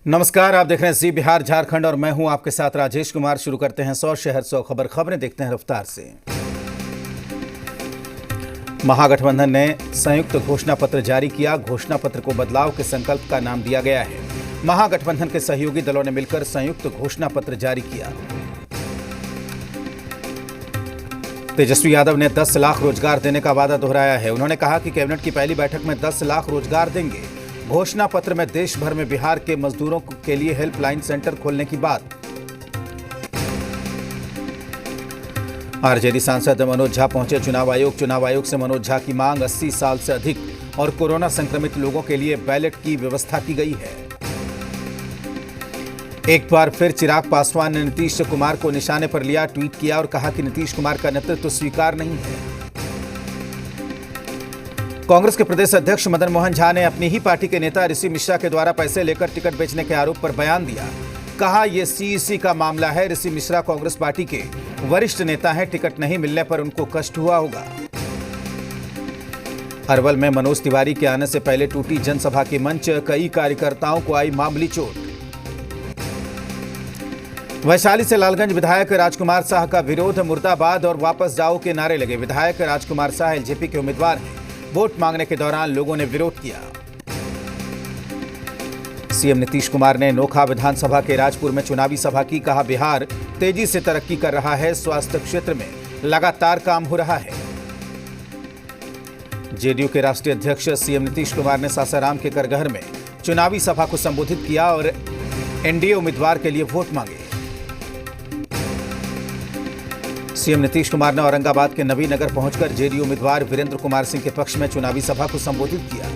नमस्कार, आप देख रहे हैं जी बिहार झारखंड और मैं हूं आपके साथ राजेश कुमार। शुरू करते हैं 100 शहर 100 खबरें देखते हैं रफ्तार से। महागठबंधन ने संयुक्त घोषणा पत्र जारी किया। घोषणा पत्र को बदलाव के संकल्प का नाम दिया गया है। महागठबंधन के सहयोगी दलों ने मिलकर संयुक्त घोषणा पत्र जारी किया। तेजस्वी यादव ने 10 लाख रोजगार देने का वादा दोहराया है। उन्होंने कहा कि कैबिनेट की पहली बैठक में 10 लाख रोजगार देंगे। घोषणा पत्र में देश भर में बिहार के मजदूरों के लिए हेल्पलाइन सेंटर खोलने की बात। आरजेडी सांसद मनोज झा पहुंचे चुनाव आयोग से मनोज झा की मांग 80 साल से अधिक और कोरोना संक्रमित लोगों के लिए बैलेट की व्यवस्था की गई है। एक बार फिर चिराग पासवान ने नीतीश कुमार को निशाने पर लिया। ट्वीट किया और कहा कि नीतीश कुमार का नेतृत्व स्वीकार नहीं है। कांग्रेस के प्रदेश अध्यक्ष मदन मोहन झा ने अपनी ही पार्टी के नेता ऋषि मिश्रा के द्वारा पैसे लेकर टिकट बेचने के आरोप पर बयान दिया। कहा यह सीईसी का मामला है। ऋषि मिश्रा कांग्रेस पार्टी के वरिष्ठ नेता हैं। टिकट नहीं मिलने पर उनको कष्ट हुआ होगा। अरवल में मनोज तिवारी के आने से पहले टूटी जनसभा की मंच। कई कार्यकर्ताओं को आई मामूली चोट। वैशाली से लालगंज विधायक राजकुमार शाह का विरोध। मुर्दाबाद और वापस जाओ के नारे लगे। विधायक राजकुमार शाह एलजेपी के उम्मीदवार हैं। वोट मांगने के दौरान लोगों ने विरोध किया। सीएम नीतीश कुमार ने नोखा विधानसभा के राजपुर में चुनावी सभा की। कहा बिहार तेजी से तरक्की कर रहा है। स्वास्थ्य क्षेत्र में लगातार काम हो रहा है। जेडीयू के राष्ट्रीय अध्यक्ष सीएम नीतीश कुमार ने सासाराम के करगहर में चुनावी सभा को संबोधित किया और एनडीए उम्मीदवार के लिए वोट मांगे। सीएम नीतीश कुमार ने औरंगाबाद के नवीनगर पहुंचकर जेडीयू उम्मीदवार वीरेंद्र कुमार सिंह के पक्ष में चुनावी सभा को संबोधित किया।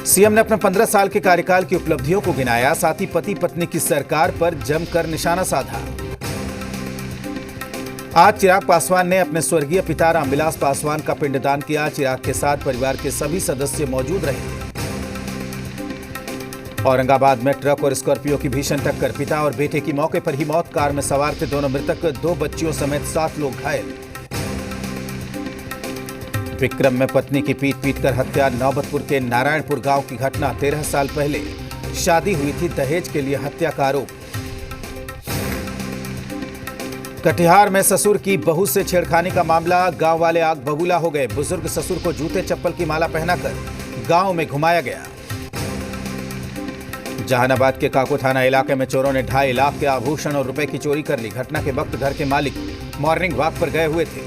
सीएम ने अपने 15 साल के कार्यकाल की उपलब्धियों को गिनाया। साथ ही पति पत्नी की सरकार पर जमकर निशाना साधा। आज चिराग पासवान ने अपने स्वर्गीय पिता रामविलास पासवान का पिंडदान किया। चिराग के साथ परिवार के सभी सदस्य मौजूद रहे। औरंगाबाद में ट्रक और स्कॉर्पियो की भीषण टक्कर। पिता और बेटे की मौके पर ही मौत। कार में सवार थे दोनों मृतक। 2 बच्चियों समेत 7 लोग घायल। विक्रम में पत्नी की पीट कर हत्या। नौबतपुर के नारायणपुर गांव की घटना। 13 साल पहले शादी हुई थी। दहेज के लिए हत्या का आरोप। कटिहार में ससुर की बहू से छेड़खानी का मामला। गांव वाले आग बबूला हो गए। बुजुर्ग ससुर को जूते चप्पल की माला पहनाकर गांव में घुमाया गया। जहानाबाद के काको थाना इलाके में चोरों ने 2.5 लाख के आभूषण और रुपए की चोरी कर ली। घटना के वक्त घर के मालिक मॉर्निंग वॉक पर गए हुए थे।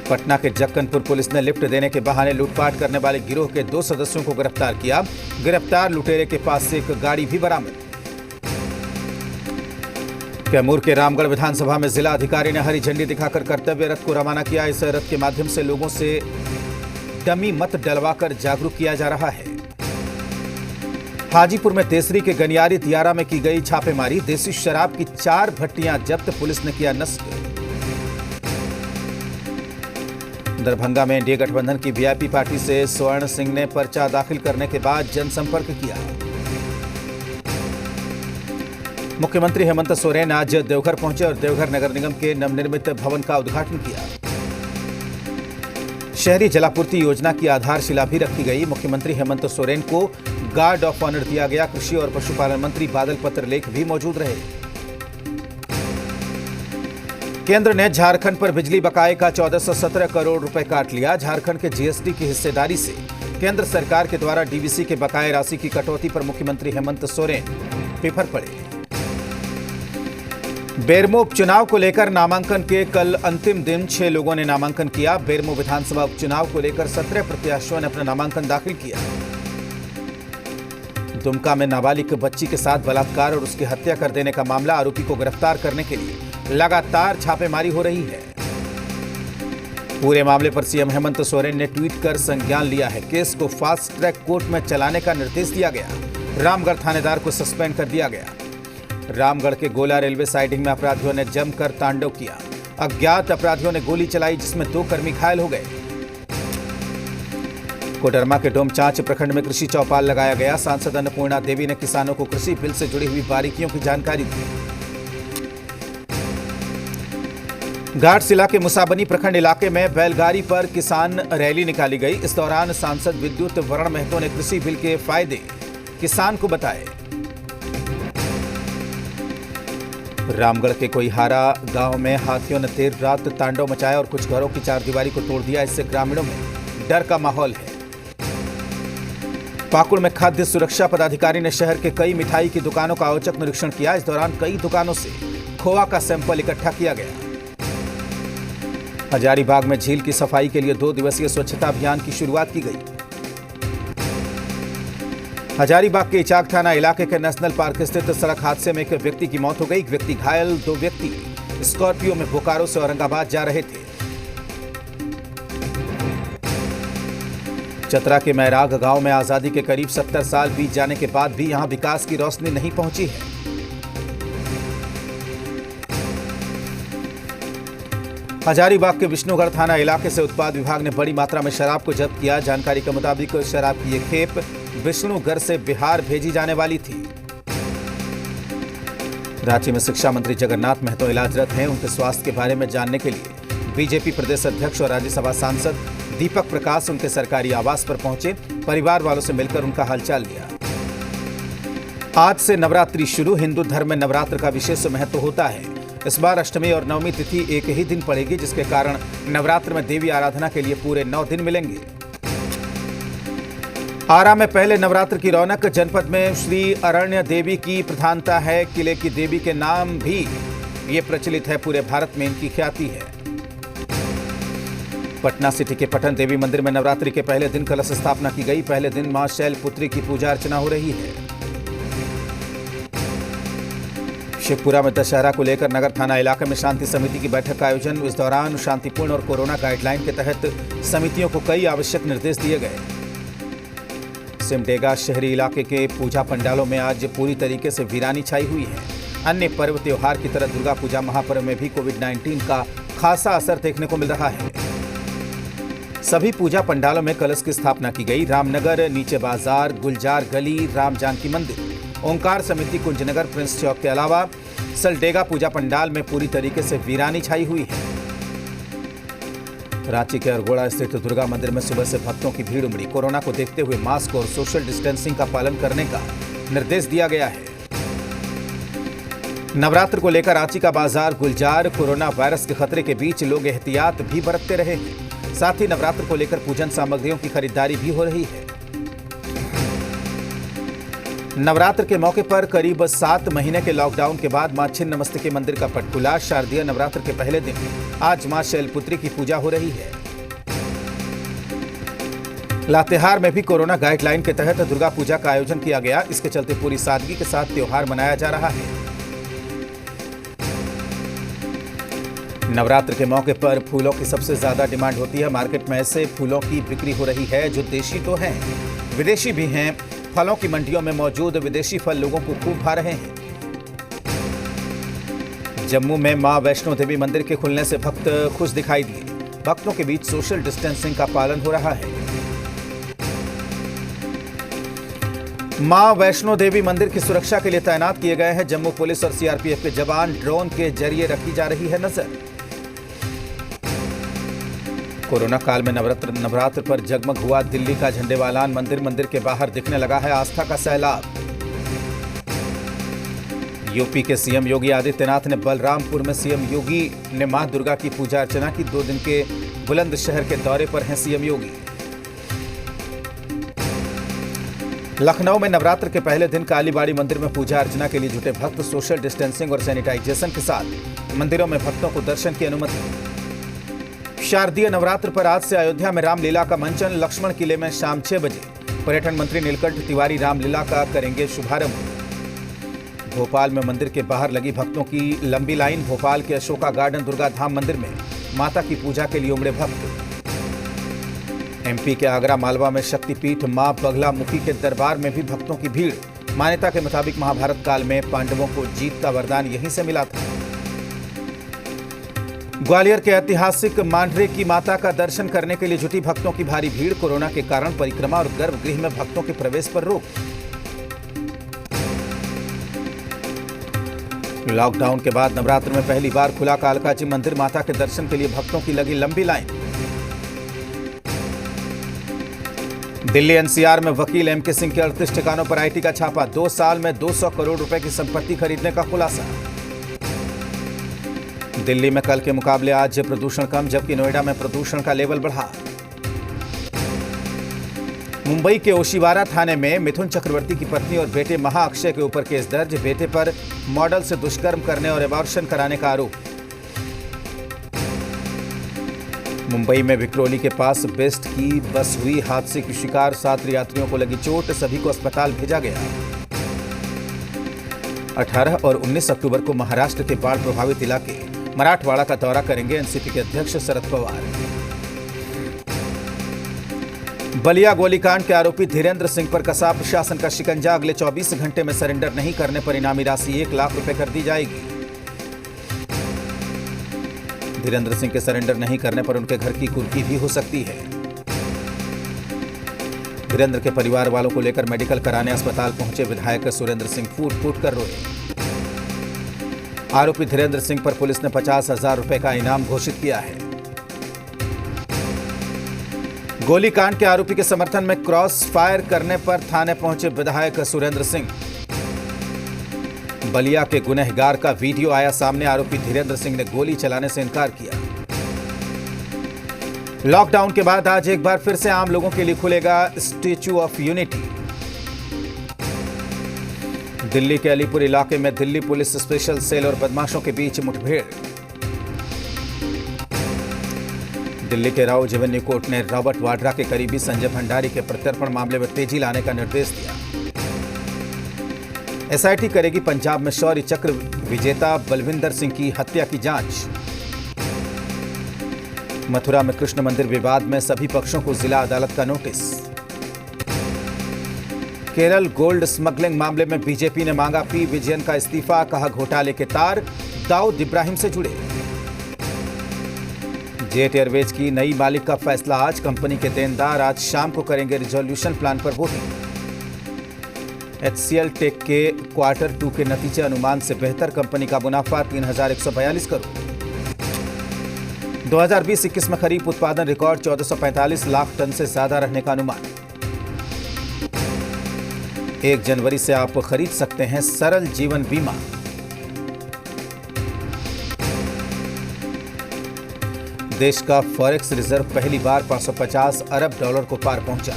पटना के जक्कनपुर पुलिस ने लिफ्ट देने के बहाने लूटपाट करने वाले गिरोह के 2 सदस्यों को गिरफ्तार किया। गिरफ्तार लुटेरे के पास से एक गाड़ी भी बरामद। कैमूर के रामगढ़ विधानसभा में जिला अधिकारी ने हरी झंडी दिखाकर कर्तव्य रथ को रवाना किया। इस रथ के माध्यम से लोगों से डमी मत डलवाकर जागरूक किया जा रहा है। हाजीपुर में तेसरी के गनियारी दियारा में की गई छापेमारी। देसी शराब की 4 भट्टियां जब्त। पुलिस ने किया नष्ट। दरभंगा में एनडीए गठबंधन की वीआईपी पार्टी से स्वर्ण सिंह ने पर्चा दाखिल करने के बाद जनसंपर्क किया। मुख्यमंत्री हेमंत सोरेन आज देवघर पहुंचे और देवघर नगर निगम के नवनिर्मित भवन का उद्घाटन किया। शहरी जलापूर्ति योजना की आधारशिला भी रखी गई। मुख्यमंत्री हेमंत सोरेन को गार्ड ऑफ ऑनर दिया गया। कृषि और पशुपालन मंत्री बादल पत्रलेख भी मौजूद रहे। केंद्र ने झारखंड पर बिजली बकाये का 1417 करोड़ रुपए काट लिया। झारखंड के जीएसटी की हिस्सेदारी से केंद्र सरकार के द्वारा डीवीसी के बकाये राशि की कटौती पर मुख्यमंत्री हेमंत सोरेन फिफर पड़े। बेरमो उपचुनाव को लेकर नामांकन के कल अंतिम दिन 6 लोगों ने नामांकन किया। बेरमो विधानसभा उपचुनाव को लेकर 17 प्रत्याशियों ने अपना नामांकन दाखिल किया। दुमका में नाबालिग बच्ची के साथ बलात्कार और उसकी हत्या कर देने का मामला। आरोपी को गिरफ्तार करने के लिए लगातार छापेमारी हो रही है। पूरे मामले पर सीएम हेमंत सोरेन ने ट्वीट कर संज्ञान लिया है। केस को फास्ट ट्रैक कोर्ट में चलाने का निर्देश दिया गया। रामगढ़ थानेदार को सस्पेंड कर दिया गया। रामगढ़ के गोला रेलवे साइडिंग में अपराधियों ने जमकर तांडव किया। अज्ञात अपराधियों ने गोली चलाई जिसमें 2 कर्मी घायल हो गए। कोडरमा के डोमचांच प्रखंड में कृषि चौपाल लगाया गया। सांसद अन्नपूर्णा देवी ने किसानों को कृषि बिल से जुड़ी हुई बारीकियों की जानकारी दी। घाटशिला के मुसाबनी प्रखंड इलाके में बैलगाड़ी पर किसान रैली निकाली गई। इस दौरान सांसद विद्युत वरण महतो ने कृषि बिल के फायदे किसान को बताए। रामगढ़ के कोईहारा गांव में हाथियों ने देर रात तांडव मचाया और कुछ घरों की चारदीवारी को तोड़ दिया। इससे ग्रामीणों में डर का माहौल है। पाकुड़ में खाद्य सुरक्षा पदाधिकारी ने शहर के कई मिठाई की दुकानों का औचक निरीक्षण किया। इस दौरान कई दुकानों से खोआ का सैंपल इकट्ठा किया गया। हजारीबाग में झील की सफाई के लिए 2 दिवसीय स्वच्छता अभियान की शुरुआत की गई। हजारीबाग के इचाक थाना इलाके के नेशनल पार्क स्थित सड़क हादसे में एक व्यक्ति की मौत हो गई। एक व्यक्ति घायल, 2 व्यक्ति स्कॉर्पियो में बोकारो से औरंगाबाद जा रहे थे। चतरा के मैराग गांव में आजादी के करीब 70 साल बीत जाने के बाद भी यहां विकास की रोशनी नहीं पहुंची है। हजारीबाग के विष्णुगढ़ थाना इलाके से उत्पाद विभाग ने बड़ी मात्रा में शराब को जब्त किया। जानकारी के मुताबिक शराब की ये खेप विष्णुगढ़ से बिहार भेजी जाने वाली थी। रांची में शिक्षा मंत्री जगन्नाथ महतो इलाजरत हैं। उनके स्वास्थ्य के बारे में जानने के लिए बीजेपी प्रदेश अध्यक्ष और राज्यसभा सांसद दीपक प्रकाश उनके सरकारी आवास पर पहुंचे। परिवार वालों से मिलकर उनका हालचाल लिया। आज से नवरात्रि शुरू। हिंदू धर्म में नवरात्र का विशेष महत्व होता है। इस बार अष्टमी और नवमी तिथि एक ही दिन पड़ेगी, जिसके कारण नवरात्र में देवी आराधना के लिए पूरे 9 दिन मिलेंगे। आरा में पहले नवरात्र की रौनक। जनपद में श्री अरण्य देवी की प्रधानता है। किले की देवी के नाम भी ये प्रचलित है। पूरे भारत में इनकी ख्याति है। पटना सिटी के पटन देवी मंदिर में नवरात्रि के पहले दिन कलश स्थापना की गई। पहले दिन मां शैलपुत्री की पूजा अर्चना हो रही है। शेखपुरा में दशहरा को लेकर नगर थाना इलाके में शांति समिति की बैठक का आयोजन। इस दौरान शांतिपूर्ण और कोरोना गाइडलाइन के तहत समितियों को कई आवश्यक निर्देश दिए गए। सिमडेगा शहरी इलाके के पूजा पंडालों में आज पूरी तरीके से वीरानी छाई हुई है। अन्य पर्व त्योहार की तरह दुर्गा पूजा महापर्व में भी कोविड-19 का खासा असर देखने को मिल रहा है। सभी पूजा पंडालों में कलश की स्थापना की गई। रामनगर, नीचे बाजार, गुलजार गली, राम जानकी मंदिर, ओंकार समिति, कुंजनगर, प्रिंस चौक के अलावा सलडेगा पूजा पंडाल में पूरी तरीके से वीरानी छाई हुई है। रांची के अरगोड़ा स्थित दुर्गा मंदिर में सुबह से भक्तों की भीड़ उमड़ी। कोरोना को देखते हुए मास्क और सोशल डिस्टेंसिंग का पालन करने का निर्देश दिया गया है। नवरात्र को लेकर रांची का बाजार गुलजार। कोरोना वायरस के खतरे के बीच लोग एहतियात भी बरतते रहे हैं। साथ ही नवरात्र को लेकर पूजन सामग्रियों की खरीदारी भी हो रही है। नवरात्र के मौके पर करीब 7 महीने के लॉकडाउन के बाद मां छिन्नमस्तिके मंदिर का पट खुला। शारदीय नवरात्र के पहले दिन आज मां शैलपुत्री की पूजा हो रही है। लातेहार में भी कोरोना गाइडलाइन के तहत दुर्गा पूजा का आयोजन किया गया। इसके चलते पूरी सादगी के साथ त्योहार मनाया जा रहा है। नवरात्र के मौके पर फूलों की सबसे ज्यादा डिमांड होती है। मार्केट में ऐसे फूलों की बिक्री हो रही है जो देशी तो हैं, विदेशी भी हैं। फलों की मंडियों में मौजूद विदेशी फल लोगों को खूब भा रहे हैं। जम्मू में मां वैष्णो देवी मंदिर के खुलने से भक्त खुश दिखाई दिए। भक्तों के बीच सोशल डिस्टेंसिंग का पालन हो रहा है। मां वैष्णो देवी मंदिर की सुरक्षा के लिए तैनात किए गए हैं जम्मू पुलिस और सीआरपीएफ के जवान। ड्रोन के जरिए रखी जा रही है नजर। कोरोना काल में नवरात्र पर जगमग हुआ दिल्ली का झंडेवालान मंदिर। मंदिर के बाहर दिखने लगा है आस्था का सैलाब। यूपी के सीएम योगी आदित्यनाथ ने बलरामपुर में सीएम योगी ने मां दुर्गा की पूजा अर्चना की। 2 दिन के बुलंदशहर के दौरे पर हैं सीएम योगी। लखनऊ में नवरात्र के पहले दिन कालीबाड़ी मंदिर में पूजा अर्चना के लिए जुटे भक्त सोशल डिस्टेंसिंग और सैनिटाइजेशन के साथ मंदिरों में भक्तों को दर्शन की अनुमति। शारदीय नवरात्र पर आज से अयोध्या में रामलीला का मंचन। लक्ष्मण किले में शाम 6 बजे पर्यटन मंत्री नीलकंठ तिवारी रामलीला का करेंगे शुभारंभ। भोपाल में मंदिर के बाहर लगी भक्तों की लंबी लाइन। भोपाल के अशोका गार्डन दुर्गा धाम मंदिर में माता की पूजा के लिए उमड़े भक्त। एमपी के आगरा मालवा में शक्तिपीठ मां बगला मुखी के दरबार में भी भक्तों की भीड़। मान्यता के मुताबिक महाभारत काल में पांडवों को जीत का वरदान यहीं से मिला था। ग्वालियर के ऐतिहासिक मांडरे की माता का दर्शन करने के लिए जुटी भक्तों की भारी भीड़। कोरोना के कारण परिक्रमा और गर्भगृह में भक्तों के प्रवेश पर रोक। लॉकडाउन के बाद नवरात्र में पहली बार खुला कालकाजी मंदिर, माता के दर्शन के लिए भक्तों की लगी लंबी लाइन। दिल्ली एनसीआर में वकील एमके सिंह के 38 ठिकानों पर आईटी का छापा, 2 साल में 200 करोड़ रुपए की संपत्ति खरीदने का खुलासा। दिल्ली में कल के मुकाबले आज प्रदूषण कम, जबकि नोएडा में प्रदूषण का लेवल बढ़ा। मुंबई के ओशिवारा थाने में मिथुन चक्रवर्ती की पत्नी और बेटे महा अक्षय के ऊपर केस दर्ज, बेटे पर मॉडल से दुष्कर्म करने और एबॉर्शन कराने का आरोप। मुंबई में विक्रोली के पास बेस्ट की बस हुई हादसे की शिकार, 7 यात्रियों को लगी चोट, सभी को अस्पताल भेजा गया। 18 और 19 अक्टूबर को महाराष्ट्र के बाढ़ प्रभावित इलाके मराठवाड़ा का दौरा करेंगे एनसीपी के अध्यक्ष शरद पवार। बलिया गोलीकांड के आरोपी धीरेंद्र सिंह पर कसा प्रशासन का शिकंजा, अगले 24 घंटे में सरेंडर नहीं करने पर इनामी राशि 1 लाख रुपए कर दी जाएगी। धीरेंद्र सिंह के सरेंडर नहीं करने पर उनके घर की कुर्की भी हो सकती है। धीरेंद्र के परिवार वालों को लेकर मेडिकल कराने अस्पताल पहुंचे विधायक सुरेंद्र सिंह फूट फूट कर रोए। आरोपी धीरेंद्र सिंह पर पुलिस ने 50,000 रुपए का इनाम घोषित किया है। गोलीकांड के आरोपी के समर्थन में क्रॉस फायर करने पर थाने पहुंचे विधायक सुरेंद्र सिंह। बलिया के गुनहगार का वीडियो आया सामने, आरोपी धीरेंद्र सिंह ने गोली चलाने से इनकार किया। लॉकडाउन के बाद आज एक बार फिर से आम लोगों के लिए खुलेगा स्टैच्यू ऑफ यूनिटी। दिल्ली के अलीपुर इलाके में दिल्ली पुलिस स्पेशल सेल और बदमाशों के बीच मुठभेड़। दिल्ली के राव जेवेन्यू कोर्ट ने रॉबर्ट वाड्रा के करीबी संजय भंडारी के प्रत्यर्पण मामले में तेजी लाने का निर्देश दिया। एसआईटी करेगी पंजाब में शौर्य चक्र विजेता बलविंदर सिंह की हत्या की जांच। मथुरा में कृष्ण मंदिर विवाद में सभी पक्षों को जिला अदालत का नोटिस। केरल गोल्ड स्मगलिंग मामले में बीजेपी ने मांगा पी विजयन का इस्तीफा, कहा घोटाले के तार दाऊद इब्राहिम से जुड़े। जेट एयरवेज की नई मालिक का फैसला आज, कंपनी के देनदार आज शाम को करेंगे रिजोल्यूशन प्लान पर वोटिंग। HCL टेक के क्वार्टर 2 के नतीजे अनुमान से बेहतर, कंपनी का मुनाफा 3,142 करोड़। 2020-21 में खरीफ उत्पादन रिकॉर्ड 1445 लाख टन से ज्यादा रहने का अनुमान। 1 जनवरी से आप खरीद सकते हैं सरल जीवन बीमा। देश का फॉरेक्स रिजर्व पहली बार 550 अरब डॉलर को पार पहुंचा।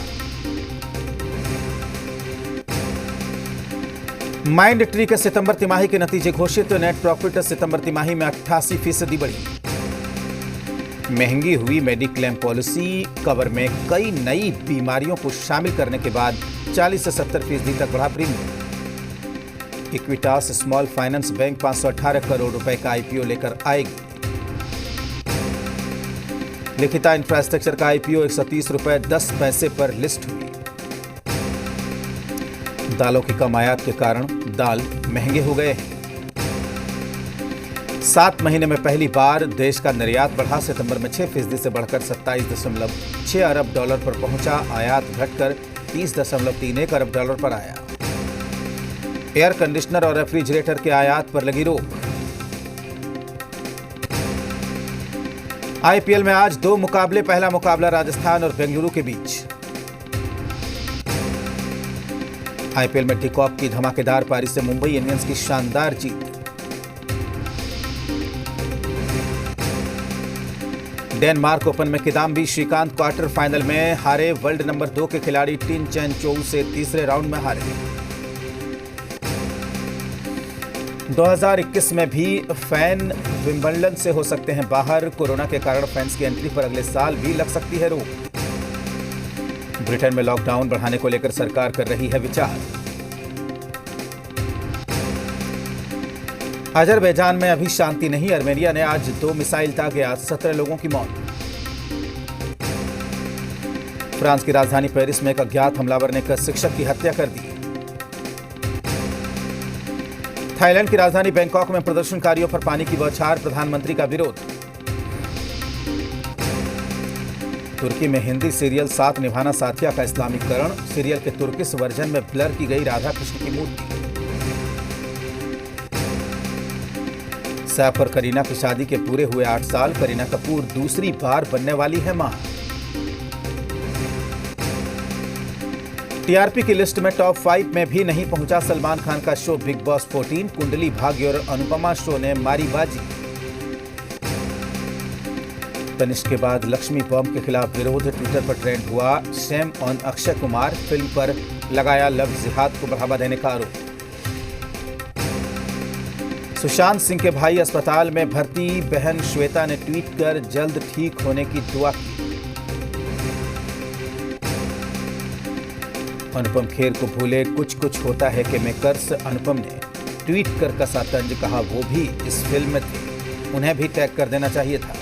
माइंड ट्री के सितंबर तिमाही के नतीजे घोषित, नेट प्रॉफिट सितंबर तिमाही में 88% बढ़ी। महंगी हुई मेडिक्लेम पॉलिसी कवर में कई नई बीमारियों को शामिल करने के बाद 40 से 70% तक बढ़ा premium. Equitas small finance bank 518 crore रुपए का आईपीओ लेकर आएगी। लिखिता इंफ्रास्ट्रक्चर का आईपीओ 130 रुपए 10 पैसे पर लिस्ट हुई। दालों की कम आयात के कारण दाल महंगे हो गए हैं। 7 महीने में पहली बार देश का निर्यात बढ़ा, सितंबर में 6% से बढ़कर 27.6 अरब डॉलर पर पहुंचा। आयात घटकर 30.31 अरब डॉलर पर आया। एयर कंडीशनर और रेफ्रिजरेटर के आयात पर लगी रोक। आईपीएल में आज 2 मुकाबले, पहला मुकाबला राजस्थान और बेंगलुरु के बीच। आईपीएल में टिकॉक की धमाकेदार पारी से मुंबई इंडियंस की शानदार जीत। डेनमार्क ओपन में किदाम्बी श्रीकांत क्वार्टर फाइनल में हारे, वर्ल्ड नंबर 2 के खिलाड़ी टिन चेन चोऊ से तीसरे राउंड में हारे। 2021 में भी फैन विंबलडन से हो सकते हैं बाहर, कोरोना के कारण फैंस की एंट्री पर अगले साल भी लग सकती है रोक। ब्रिटेन में लॉकडाउन बढ़ाने को लेकर सरकार कर रही है विचार। अजरबैजान में अभी शांति नहीं, आर्मेनिया ने आज 2 मिसाइल दागे, आज 17 लोगों की मौत। फ्रांस की राजधानी पेरिस में एक अज्ञात हमलावर ने एक शिक्षक की हत्या कर दी। थाईलैंड की राजधानी बैंकॉक में प्रदर्शनकारियों पर पानी की बौछार, प्रधानमंत्री का विरोध। तुर्की में हिंदी सीरियल साथ निभाना साथिया का इस्लामीकरण, सीरियल के तुर्किश वर्जन में ब्लर की गई राधा कृष्ण की मूर्ति। सैफ और करीना की शादी के पूरे हुए 8 साल, करीना कपूर दूसरी बार बनने वाली है मां। टीआरपी की लिस्ट में टॉप 5 में भी नहीं पहुंचा सलमान खान का show big boss 14। Kundali Bhagya और अनुपमा शो ने मारी बाजी। तनिष्क के बाद लक्ष्मी बम के खिलाफ विरोध ट्विटर पर ट्रेंड हुआ। Shame on Akshay Kumar, film पर लगाया लव जिहाद को बढ़ावा देने का आरोप। सुशांत सिंह के भाई अस्पताल में भर्ती, बहन श्वेता ने ट्वीट कर जल्द ठीक होने की दुआ की। अनुपम खेर को भूले कुछ कुछ होता है कि मेकर्स, अनुपम ने ट्वीट कर कसा तंज, कहा वो भी इस फिल्म में थे, उन्हें भी टैग कर देना चाहिए था।